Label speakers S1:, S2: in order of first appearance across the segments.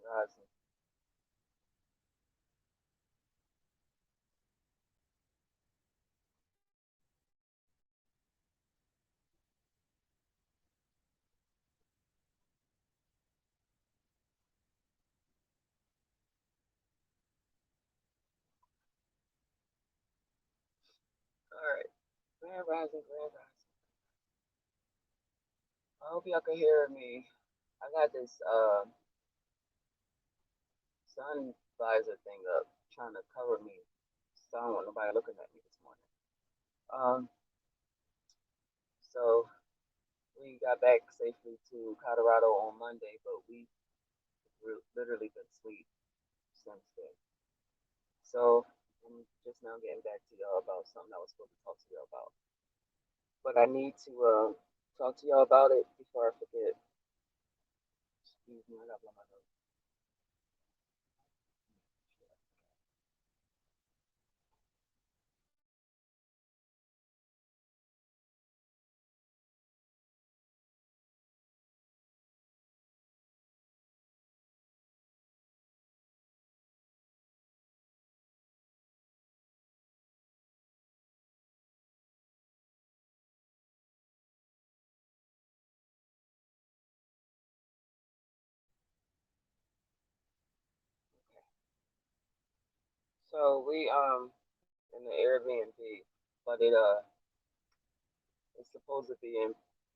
S1: Rising. All right. Grand Rising, Grand Rising. I hope y'all can hear me. I got this sun visor thing up trying to cover me, so I don't want nobody looking at me this morning. Um, so we got back safely to Colorado on Monday, but we literally been asleep since then. So I'm just now getting back to y'all about something I was supposed to talk to y'all about. But I need to talk to y'all about it before I forget. Excuse me, I got blow my nose. So we in the Airbnb, but it's supposed to be in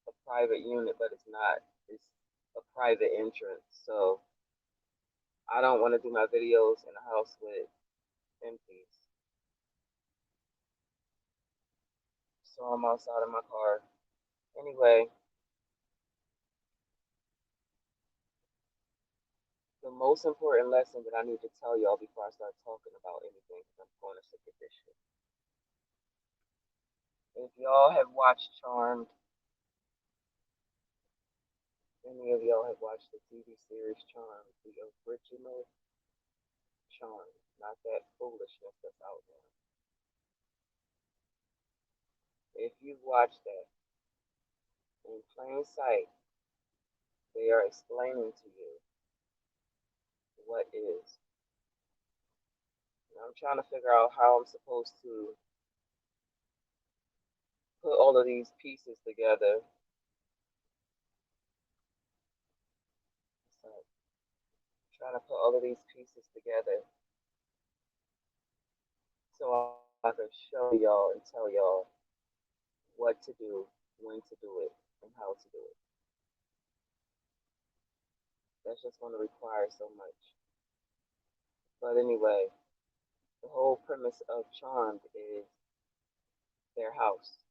S1: a private unit, but it's not. It's a private entrance. So I don't want to do my videos in a house with empties. So I'm outside of my car. Anyway, the most important lesson that I need to tell y'all before I start talking about anything, because I'm going to sick of this shit. If y'all have watched Charmed, any of y'all have watched the TV series Charmed, the original Charmed, not that foolishness that's out there. If you've watched that, in plain sight, they are explaining to you what is. And I'm trying to figure out how I'm supposed to put all of these pieces together. So, trying to put all of these pieces together so I can show y'all and tell y'all what to do, when to do it, and how to do it. That's just going to require so much. But anyway, the whole premise of Charmed is their house.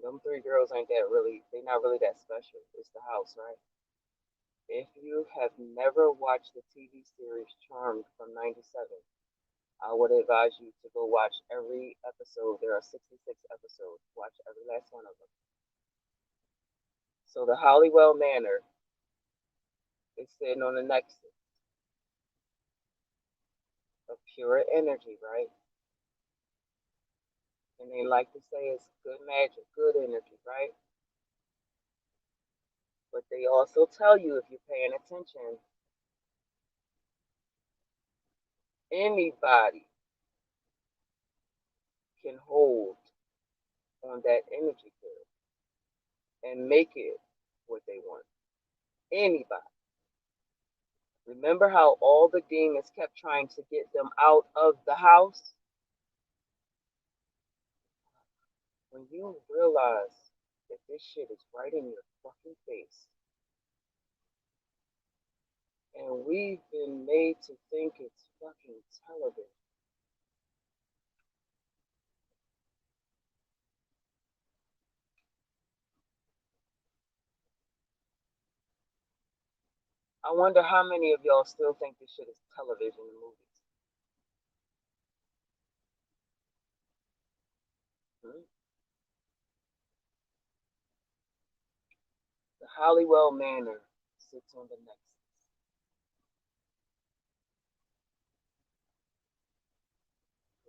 S1: Them three girls ain't that really, they not really that special. It's the house, right? If you have never watched the TV series Charmed from '97, I would advise you to go watch every episode. There are 66 episodes. Watch every last one of them. So the Hollywell Manor is sitting on the nexus of pure energy, right? And they like to say it's good magic, good energy, right? But they also tell you, if you're paying attention, anybody can hold on that energy field and make it what they want. Anybody. Remember how all the demons kept trying to get them out of the house? When you realize that this shit is right in your fucking face, and we've been made to think it's fucking television. I wonder how many of y'all still think this shit is television and movies. Hmm? The Hollywell Manor sits on the nexus.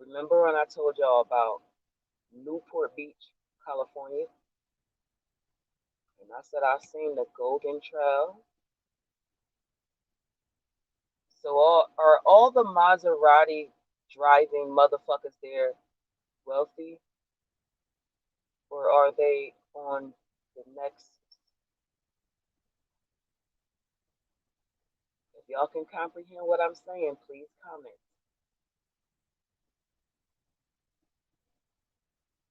S1: Remember when I told y'all about Newport Beach, California? And I said I seen the Golden Trail. So are all the Maserati driving motherfuckers there wealthy, or are they on the next? If y'all can comprehend what I'm saying, please comment.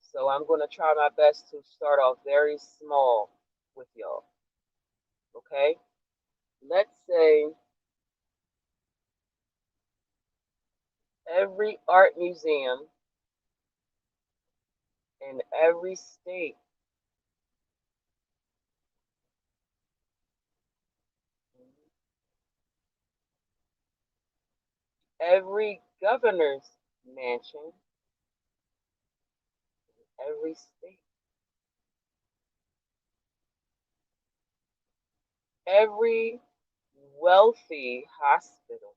S1: So I'm going to try my best to start off very small with y'all. Okay? Let's say every art museum in every state, every governor's mansion, every state, every wealthy hospital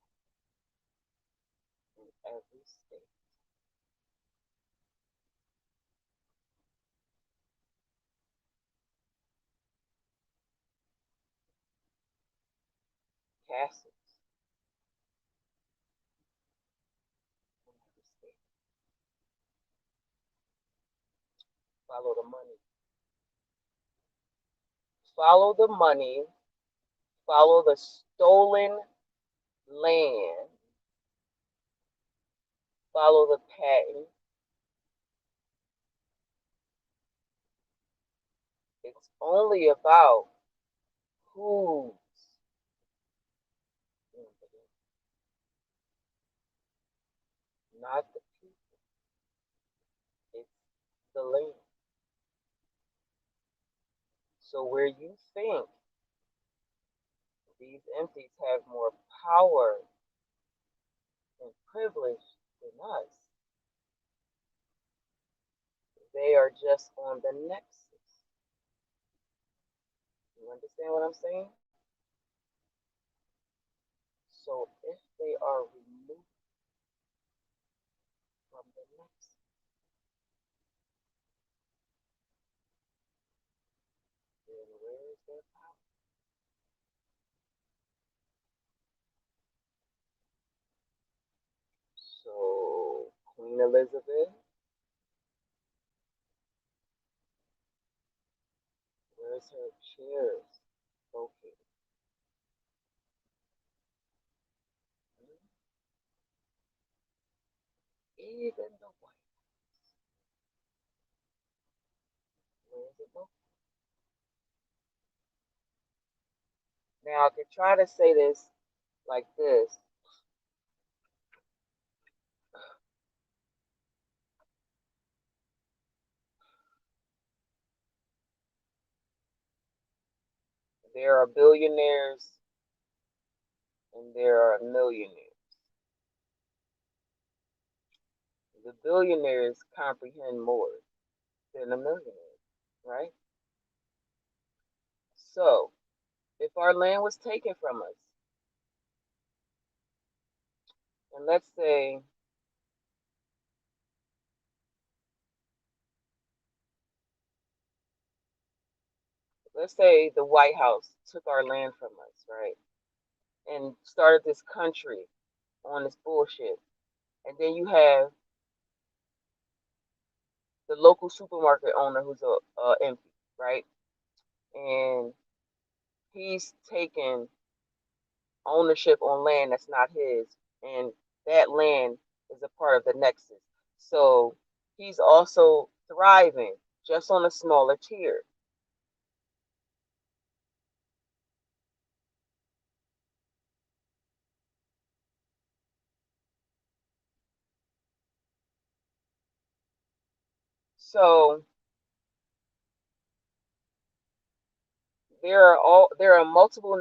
S1: in every state, castles in every state. Follow the money. Follow the money. Follow the stolen land. Follow the patent. It's only about who's not the people. It's the land. So where you think these entities have more power and privilege than us, they are just on the nexus. You understand what I'm saying? So if they are removed from the nexus, then where is their power? So Queen Elizabeth, where's her chairs located? Even the White, where is it located? Now I could try to say this like this. There are billionaires and there are millionaires. The billionaires comprehend more than the millionaires, right? So, if our land was taken from us, and let's say the White House took our land from us, right? And started this country on this bullshit. And then you have the local supermarket owner who's a MP, right? And he's taken ownership on land that's not his, and that land is a part of the nexus. So he's also thriving just on a smaller tier. So there are multiple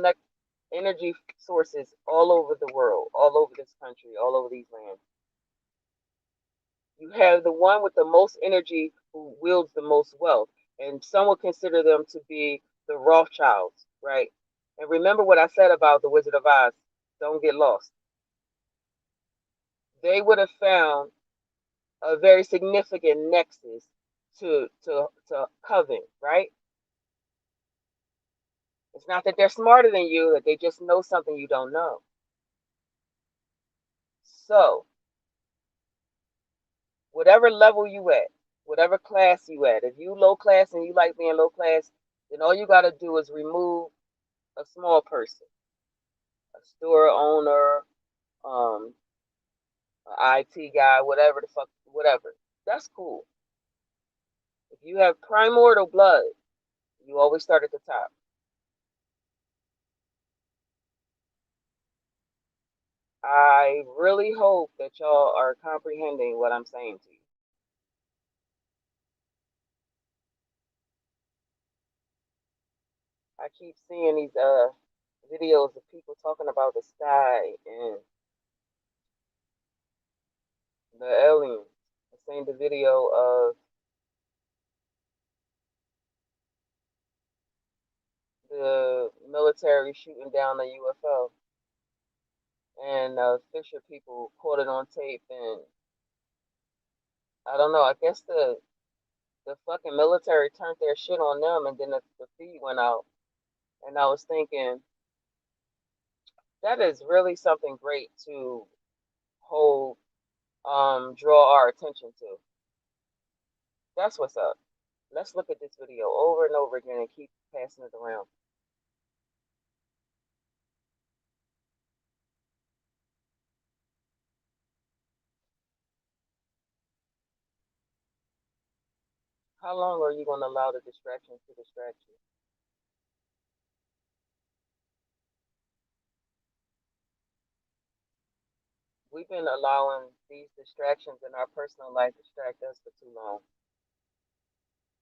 S1: energy sources all over the world, all over this country, all over these lands. You have the one with the most energy who wields the most wealth, and some would consider them to be the Rothschilds, right? And remember what I said about the Wizard of Oz. Don't get lost. They would have found a very significant nexus to Coven, right? It's not that they're smarter than you, that they just know something you don't know. So, whatever level you at, whatever class you at, if you low class and you like being low class, then all you gotta do is remove a small person, a store owner, um, an IT guy, whatever the fuck, whatever. That's cool. If you have primordial blood, you always start at the top. I really hope that y'all are comprehending what I'm saying to you. I keep seeing these videos of people talking about the sky and the aliens. I seen the video of the military shooting down a UFO, and Fisher people caught it on tape, and I don't know. I guess the fucking military turned their shit on them, and then the feed went out. And I was thinking that is really something great to hold, draw our attention to. That's what's up. Let's look at this video over and over again and keep passing it around. How long are you going to allow the distractions to distract you? We've been allowing these distractions in our personal life distract us for too long.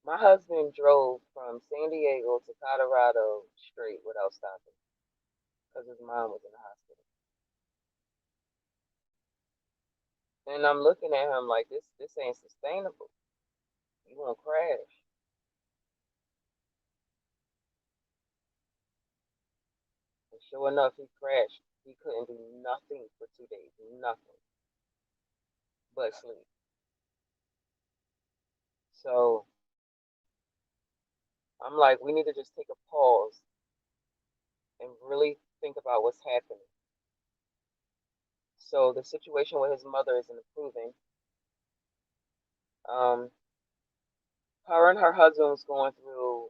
S1: My husband drove from San Diego to Colorado straight without stopping because his mom was in the hospital. And I'm looking at him like this ain't sustainable. You gonna crash. And sure enough, he crashed. He couldn't do nothing for 2 days. Nothing but sleep. So I'm like, we need to just take a pause and really think about what's happening. So the situation with his mother isn't improving. Um, her and her husband was going through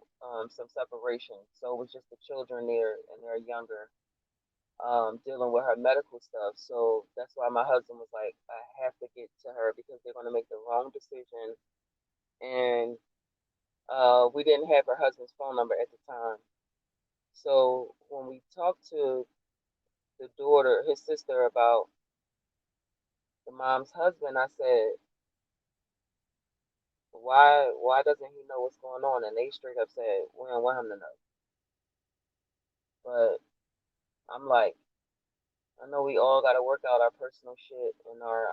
S1: some separation, so it was just the children there, and they're younger, dealing with her medical stuff. So that's why my husband was like, I have to get to her because they're going to make the wrong decision. And we didn't have her husband's phone number at the time. So when we talked to the daughter, his sister, about the mom's husband, I said, why doesn't he know what's going on? And they straight up said, we don't want him to know. But I'm like, I know we all got to work out our personal shit and our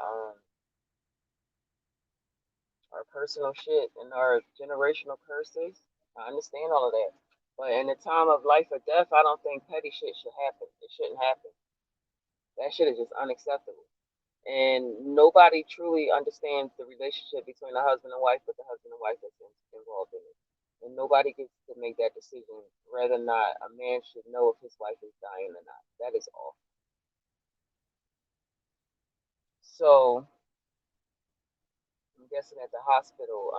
S1: personal shit and our generational curses. I understand all of that. But in the time of life or death, I don't think petty shit should happen. It shouldn't happen. That shit is just unacceptable. And nobody truly understands the relationship between a husband and wife, but the husband and wife that's involved in it. And nobody gets to make that decision whether or not a man should know if his wife is dying or not. That is all. So I'm guessing at the hospital,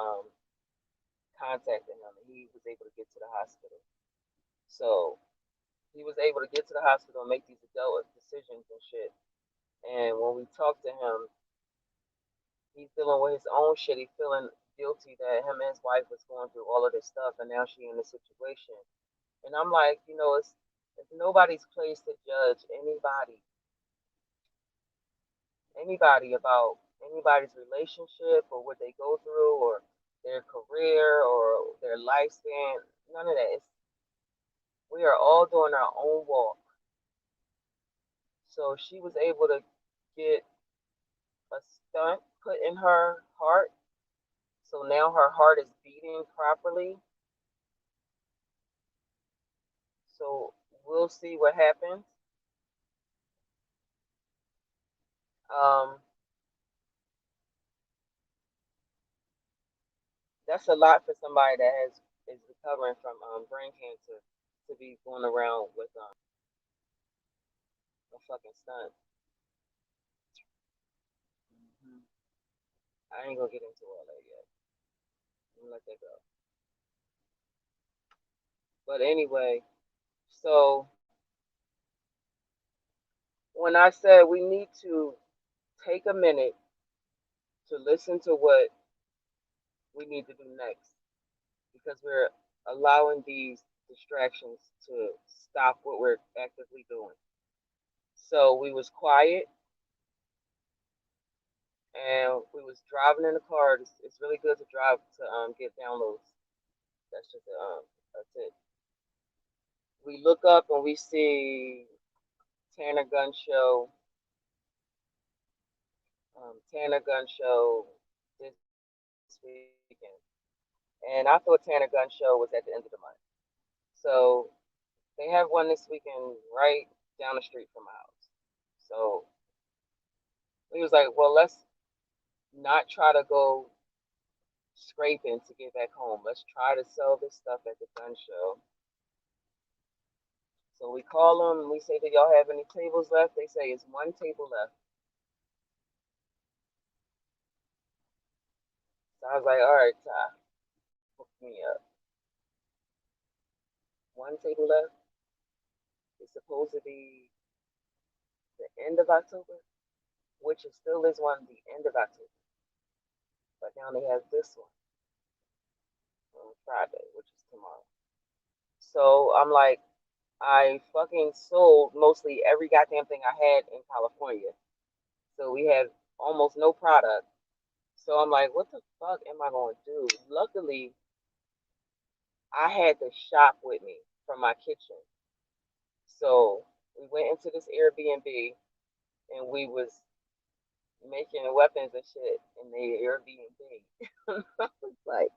S1: contacted him, and he was able to get to the hospital. So he was able to get to the hospital and make these adult decisions and shit. And when we talked to him, he's dealing with his own shit. He's feeling guilty that him and his wife was going through all of this stuff, and now she in this situation. And I'm like, it's nobody's place to judge anybody about anybody's relationship or what they go through or their career or their lifespan. None of that. We are all doing our own walk. So she was able to get a stunt put in her heart. So now her heart is beating properly. So we'll see what happens. Um, that's a lot for somebody that is recovering from brain cancer to be going around with a fucking stunt. Hmm. I ain't gonna get into all that yet. I'm gonna let that go. But anyway, so when I said we need to take a minute to listen to what we need to do next, because we're allowing these distractions to stop what we're actively doing. So we was quiet and we was driving in the car. It's really good to drive to get downloads. That's just a tip. We look up and we see Tanner Gun Show, Tanner Gun Show this weekend, and I thought Tanner Gun Show was at the end of the month. So they have one this weekend right down the street from my house. So we was like, well, let's not try to go scraping to get back home. Let's try to sell this stuff at the gun show. So we call them and we say, do y'all have any tables left? They say it's one table left. So I was like, all right, Ty, hook me up. One table left. It's supposed to be the end of October, which it still is one the end of October. But now they have this one on Friday, which is tomorrow. So I'm like, I fucking sold mostly every goddamn thing I had in California. So we had almost no product. So I'm like, what the fuck am I going to do? Luckily, I had the shop with me from my kitchen. So we went into this Airbnb and we was making weapons and shit in the Airbnb. I was like,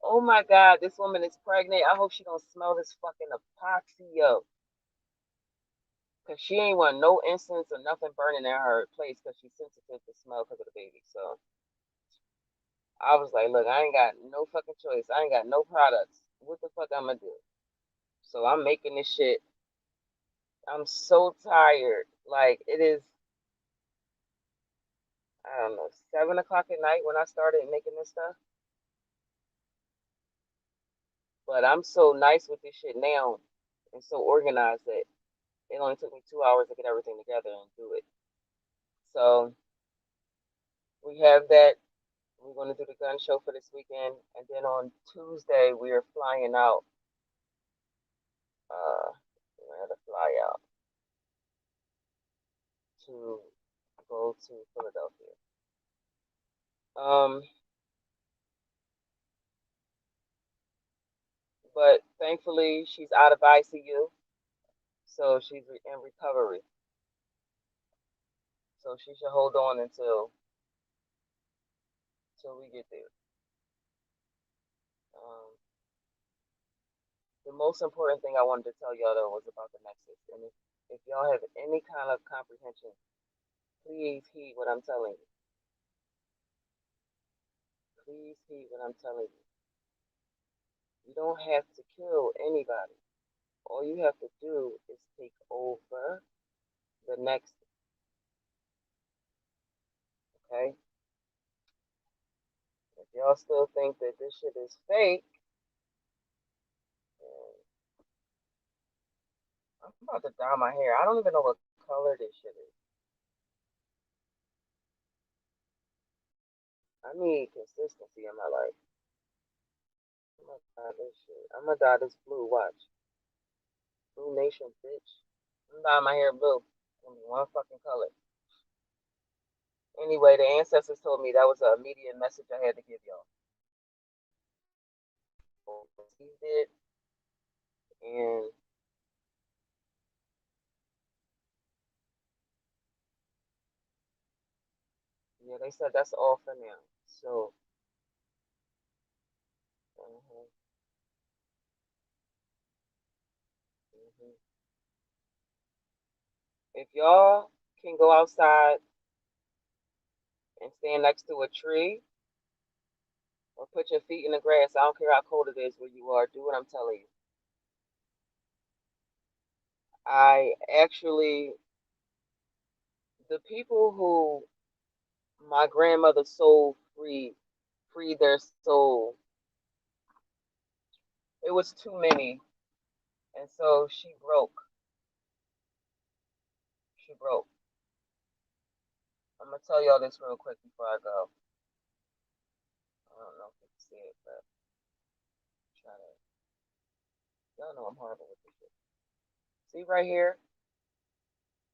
S1: oh my God, this woman is pregnant. I hope she don't smell this fucking epoxy up. Cause she ain't want no incense or nothing burning in her place because she's sensitive to smell because of the baby. So I was like, look, I ain't got no fucking choice. I ain't got no products. What the fuck I'm gonna do? So I'm making this shit. I'm so tired. Like it is, I don't know, 7 o'clock at night when I started making this stuff. But I'm so nice with this shit now and so organized that it only took me 2 hours to get everything together and do it. So we have that. We're going to do the gun show for this weekend, and then on Tuesday we are flying out. We're going to fly out to go to Philadelphia. Um, but thankfully she's out of ICU, so she's in recovery. So she should hold on until we get there. Um, the most important thing I wanted to tell y'all though was about the Nexus, and if y'all have any kind of comprehension, please heed what I'm telling you. Please heed what I'm telling you. You don't have to kill anybody. All you have to do is take over the next, okay? If y'all still think that this shit is fake, I'm about to dye my hair. I don't even know what color this shit is. I need consistency in my life. I'm gonna dye this shit. I'm gonna dye this blue. Watch. Blue Nation, bitch. I'm dyeing my hair blue. Only one fucking color. Anyway, the ancestors told me that was an immediate message I had to give y'all. Received it, and yeah, they said that's all for now. So, mhm, mhm. If y'all can go outside and stand next to a tree or put your feet in the grass, I don't care how cold it is where you are, do what I'm telling you. I actually, the people who my grandmother soul free their soul, it was too many. And so she broke. She broke. I'm gonna tell y'all this real quick before I go. I don't know if you can see it, but try to. Y'all know I'm horrible with this shit. See right here,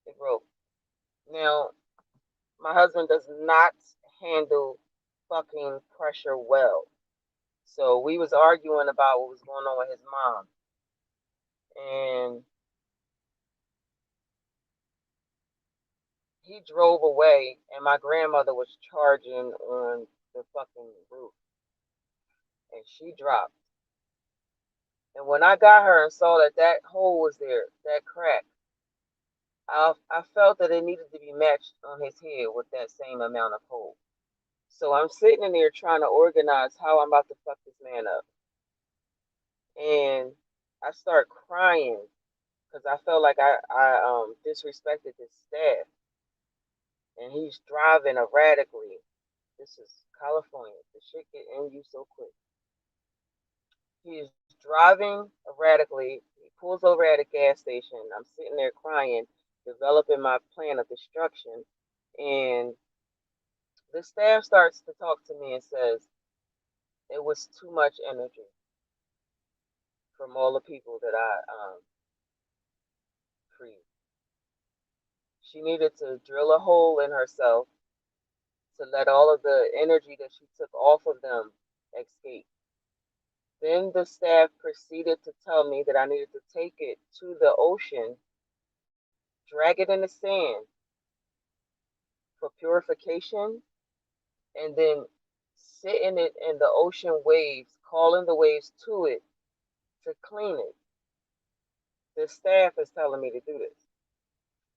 S1: it broke. Now, my husband does not handle fucking pressure well. So we was arguing about what was going on with his mom, and he drove away, and my grandmother was charging on the fucking roof, and she dropped. And when I got her and saw that that hole was there, that crack, I felt that it needed to be matched on his head with that same amount of hole. So I'm sitting in there trying to organize how I'm about to fuck this man up. And I start crying because I felt like I disrespected his staff. And he's driving erratically. This is California. The shit get in you so quick. He is driving erratically. He pulls over at a gas station. I'm sitting there crying, developing my plan of destruction. And the staff starts to talk to me and says it was too much energy from all the people that I freed. She needed to drill a hole in herself to let all of the energy that she took off of them escape. Then the staff proceeded to tell me that I needed to take it to the ocean, drag it in the sand for purification, and then sit in it in the ocean waves, calling the waves to it to clean it. The staff is telling me to do this.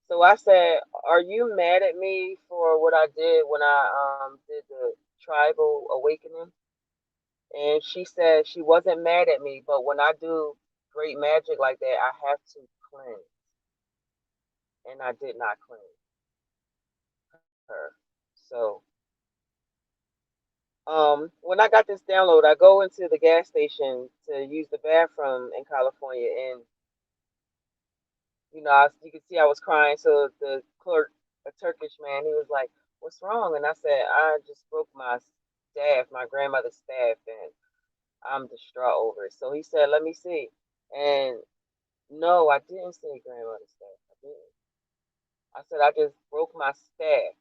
S1: So I said, "Are you mad at me for what I did when I did the tribal awakening?" And she said she wasn't mad at me, but when I do great magic like that, I have to cleanse, and I did not cleanse her. So when I got this download, I go into the gas station to use the bathroom in California, and you could see I was crying. So the clerk, a Turkish man, he was like, "What's wrong?" And I said, "I just broke my staff, my grandmother's staff, and I'm distraught over it." So he said, "Let me see." And no, I didn't say grandmother's staff. I didn't. I said I just broke my staff.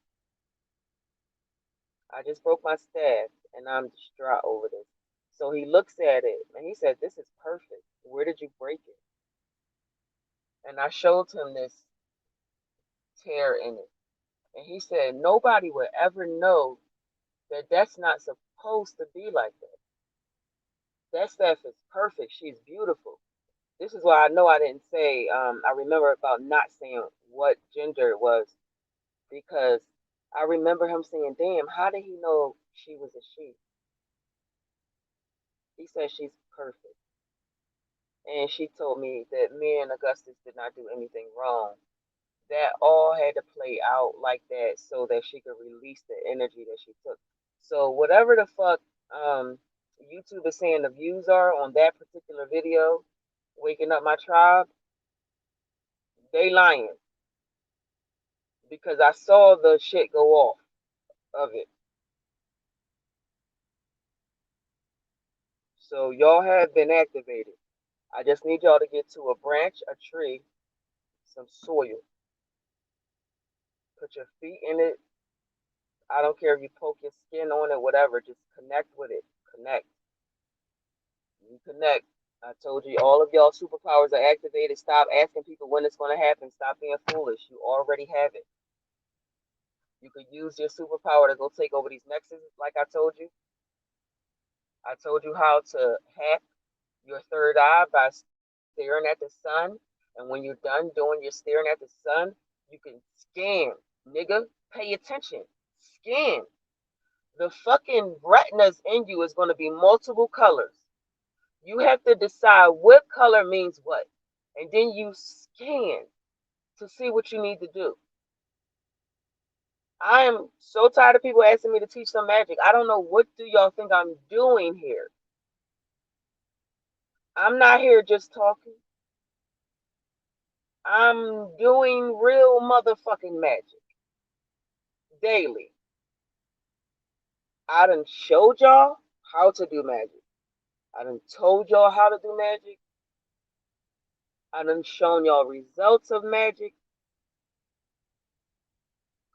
S1: I just broke my staff, and I'm distraught over this. So he looks at it and he said, "This is perfect. Where did you break it?" And I showed him this tear in it. And he said, "Nobody would ever know that that's not supposed to be like that. That stuff is perfect. She's beautiful." This is why I know I didn't say, I remember about not saying what gender it was because I remember him saying, "Damn, how did he know she was a she?" He said she's perfect. And she told me that me and Augustus did not do anything wrong. That all had to play out like that so that she could release the energy that she took. So whatever the fuck YouTube is saying the views are on that particular video, waking up my tribe, they lying because I saw the shit go off of it. So y'all have been activated. I just need y'all to get to a branch, a tree, some soil. Put your feet in it. I don't care if you poke your skin on it, whatever. Just connect with it. Connect. You connect. I told you all of y'all superpowers are activated. Stop asking people when it's going to happen. Stop being foolish. You already have it. You could use your superpower to go take over these nexuses, like I told you. I told you how to hack your third eye by staring at the sun. And when you're done doing your staring at the sun, you can scan. Nigga, pay attention. Scan. The fucking retinas in you is going to be multiple colors. You have to decide what color means what. and then you scan to see what you need to do. I am so tired of people asking me to teach them magic. I don't know what do y'all think I'm doing here. I'm not here just talking. I'm doing real motherfucking magic daily. I done showed y'all how to do magic. I done told y'all how to do magic. I done shown y'all results of magic.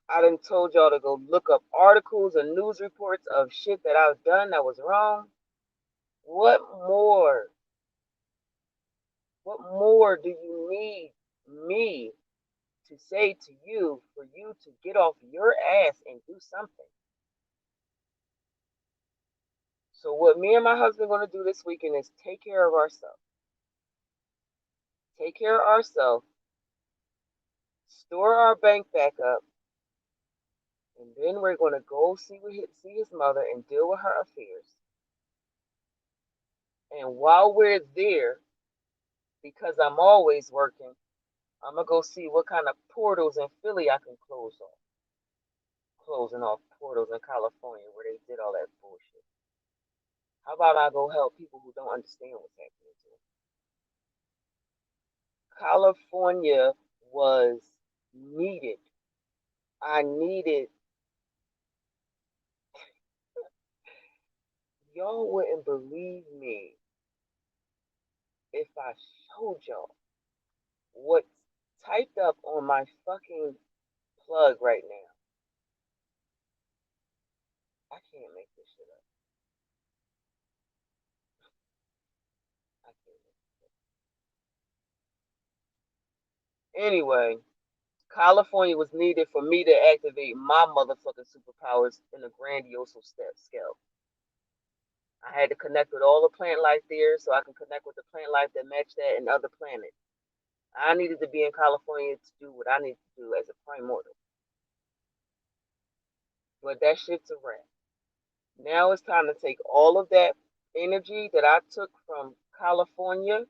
S1: I done told y'all to go look up articles and news reports of shit that I've done that was wrong. What more? What more do you need me to say to you for you to get off your ass and do something? So what me and my husband are going to do this weekend is take care of ourselves. Take care of ourselves. Store our bank back up. And then we're going to go see his mother and deal with her affairs. And while we're there, because I'm always working, I'm going to go see what kind of portals in Philly I can close off. Closing off portals in California where they did all that bullshit. How about I go help people who don't understand what's happening to them? California was needed. I needed, y'all wouldn't believe me if I showed y'all what's typed up on my fucking plug right now. I can't make this shit up. I can't make it up. Anyway, California was needed for me to activate my motherfucking superpowers in a grandiose scale. I had to connect with all the plant life there so I can connect with the plant life that matched that in other planets. I needed to be in California to do what I need to do as a primordial. But that shit's a wrap. Now it's time to take all of that energy that I took from California.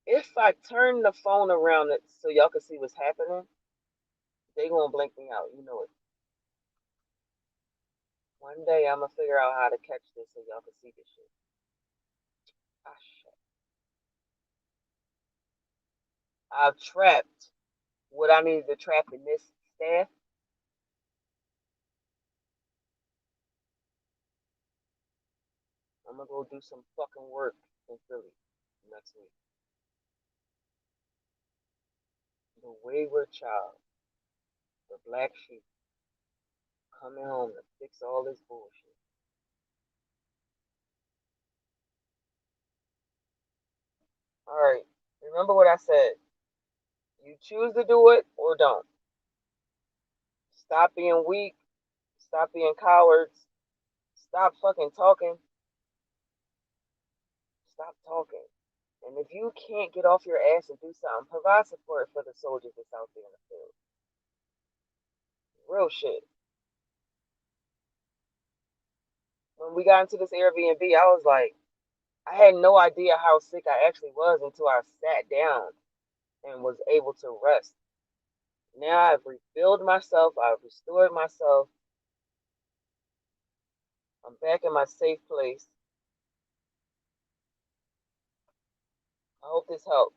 S1: If I turn the phone around so y'all can see what's happening, they gonna blink me out. You know it. One day I'm gonna figure out how to catch this so y'all can see this shit. Ah, shit. I've trapped what I needed to trap in this staff. I'm gonna go do some fucking work in Philly next week. The wayward child, the black sheep, coming home to fix all this bullshit. Alright, remember what I said. You choose to do it or don't. Stop being weak. Stop being cowards. Stop fucking talking. Stop talking. And if you can't get off your ass and do something, provide support for the soldiers that's out there in the field. Real shit. When we got into this Airbnb, I was like, I had no idea how sick I actually was until I sat down and was able to rest. Now I've refilled myself, I've restored myself. I'm back in my safe place. I hope this helped.